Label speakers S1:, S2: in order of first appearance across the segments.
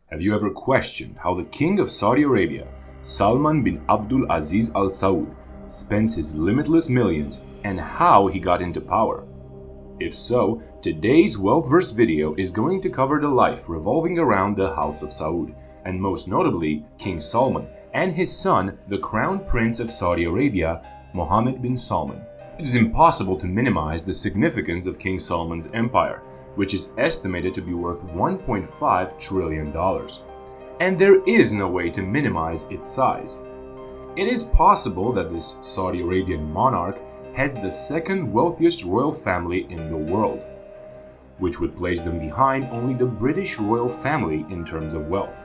S1: Have you ever questioned how the King of Saudi Arabia, Salman bin Abdul Aziz Al Saud, spends his limitless millions and how he got into power? If so, today's Wealthverse video is going to cover the life revolving around the House of Saud, and most notably King Salman and his son, the Crown Prince of Saudi Arabia, Mohammed bin Salman. It is impossible to minimize the significance of King Salman's empire, which is estimated to be worth $1.5 trillion. And there is no way to minimize its size. It is possible that this Saudi Arabian monarch heads the second wealthiest royal family in the world, which would place them behind only the British royal family in terms of wealth.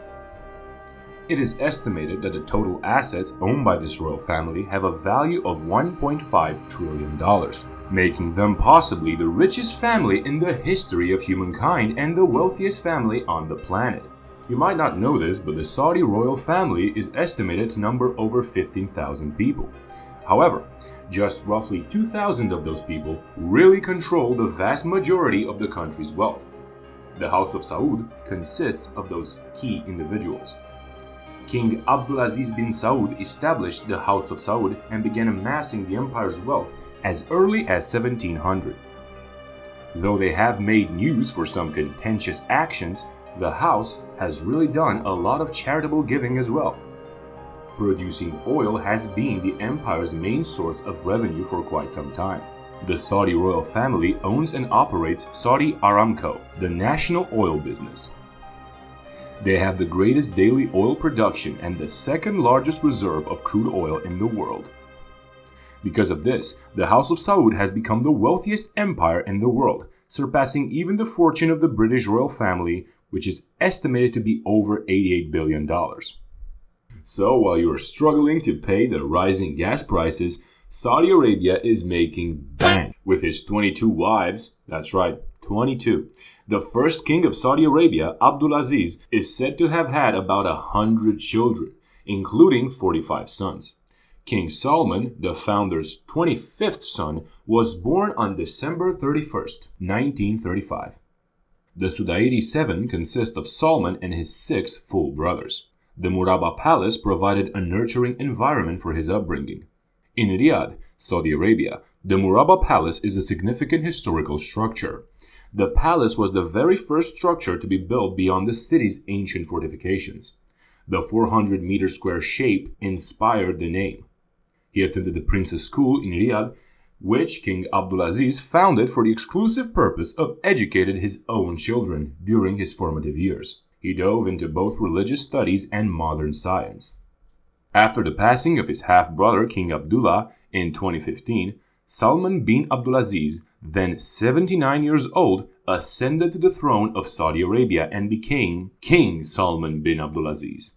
S1: It is estimated that the total assets owned by this royal family have a value of $1.5 trillion, making them possibly the richest family in the history of humankind and the wealthiest family on the planet. You might not know this, but the Saudi royal family is estimated to number over 15,000 people. However, just roughly 2,000 of those people really control the vast majority of the country's wealth. The House of Saud consists of those key individuals. King Abdulaziz bin Saud established the House of Saud and began amassing the empire's wealth as early as 1700. Though they have made news for some contentious actions, the house has really done a lot of charitable giving as well. Producing oil has been the empire's main source of revenue for quite some time. The Saudi royal family owns and operates Saudi Aramco, the national oil business. They have the greatest daily oil production and the second largest reserve of crude oil in the world. Because of this, the House of Saud has become the wealthiest empire in the world, surpassing even the fortune of the British royal family, which is estimated to be over $88 billion. So while you are struggling to pay the rising gas prices, Saudi Arabia is making bank with his 22 wives. That's right, 22. The first king of Saudi Arabia, Abdulaziz, is said to have had about 100 children, including 45 sons. King Salman, the founder's 25th son, was born on December 31st, 1935. The Sudairi 7 consist of Salman and his 6 full brothers. The Murabba Palace provided a nurturing environment for his upbringing. In Riyadh, Saudi Arabia, the Murabba Palace is a significant historical structure. The palace was the very first structure to be built beyond the city's ancient fortifications. The 400-meter square shape inspired the name. He attended the Prince's School in Riyadh, which King Abdulaziz founded for the exclusive purpose of educating his own children during his formative years. He dove into both religious studies and modern science. After the passing of his half-brother King Abdullah in 2015, Salman bin Abdulaziz, then 79 years old, ascended to the throne of Saudi Arabia and became King Salman bin Abdulaziz.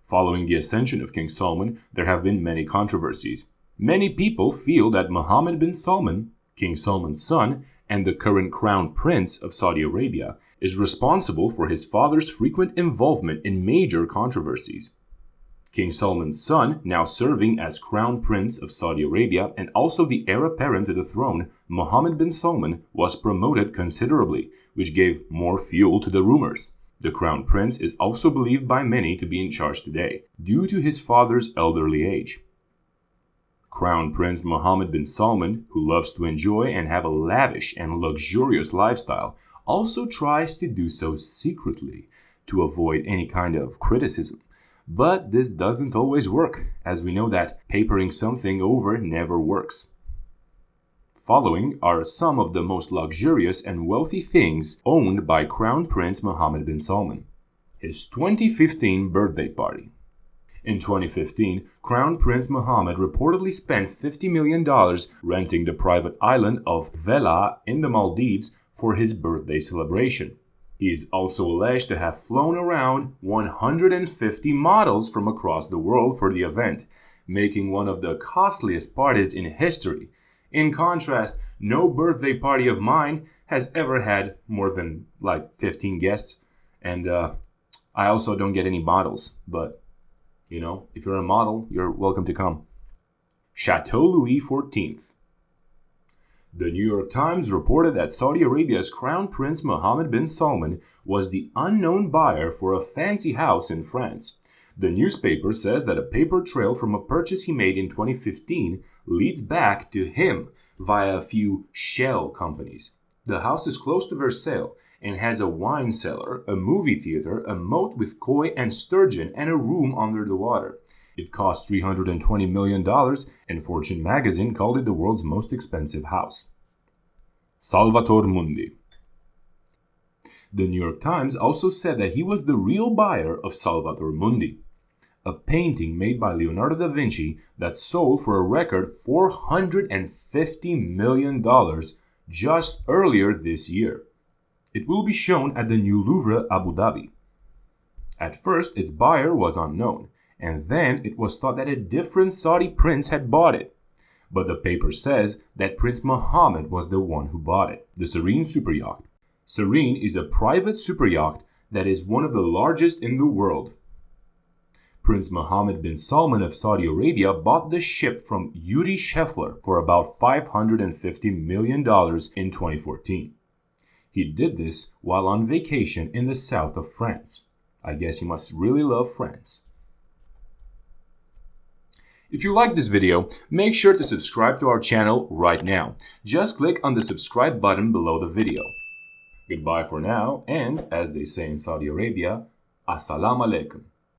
S1: Following the ascension of King Salman, there have been many controversies. Many people feel that Mohammed bin Salman, King Salman's son, and the current Crown Prince of Saudi Arabia, is responsible for his father's frequent involvement in major controversies. King Salman's son, now serving as Crown Prince of Saudi Arabia and also the heir apparent to the throne, Mohammed bin Salman, was promoted considerably, which gave more fuel to the rumors. The Crown Prince is also believed by many to be in charge today, due to his father's elderly age. Crown Prince Mohammed bin Salman, who loves to enjoy and have a lavish and luxurious lifestyle, also tries to do so secretly to avoid any kind of criticism. But this doesn't always work, as we know that papering something over never works. Following are some of the most luxurious and wealthy things owned by Crown Prince Mohammed bin Salman. His 2015 birthday party. In 2015, Crown Prince Mohammed reportedly spent $50 million renting the private island of Vela in the Maldives for his birthday celebration. He is also alleged to have flown around 150 models from across the world for the event, making one of the costliest parties in history. In contrast, no birthday party of mine has ever had more than 15 guests, and I also don't get any models, but if you're a model, you're welcome to come. Chateau Louis XIV. The New York Times reported that Saudi Arabia's Crown Prince Mohammed bin Salman was the unknown buyer for a fancy house in France. The newspaper says that a paper trail from a purchase he made in 2015 leads back to him via a few shell companies. The house is close to Versailles and has a wine cellar, a movie theater, a moat with koi and sturgeon, and a room under the water. It cost $320 million, and Fortune magazine called it the world's most expensive house. Salvator Mundi. The New York Times also said that he was the real buyer of Salvator Mundi, a painting made by Leonardo da Vinci that sold for a record $450 million just earlier this year. It will be shown at the new Louvre, Abu Dhabi. At first, its buyer was unknown, and then it was thought that a different Saudi prince had bought it. But the paper says that Prince Mohammed was the one who bought it. The Serene superyacht. Serene is a private superyacht that is one of the largest in the world. Prince Mohammed bin Salman of Saudi Arabia bought the ship from Yuri Scheffler for about $550 million in 2014. He did this while on vacation in the south of France. I guess he must really love France. If you liked this video, make sure to subscribe to our channel right now. Just click on the subscribe button below the video. Goodbye for now, and as they say in Saudi Arabia, Assalamu alaikum.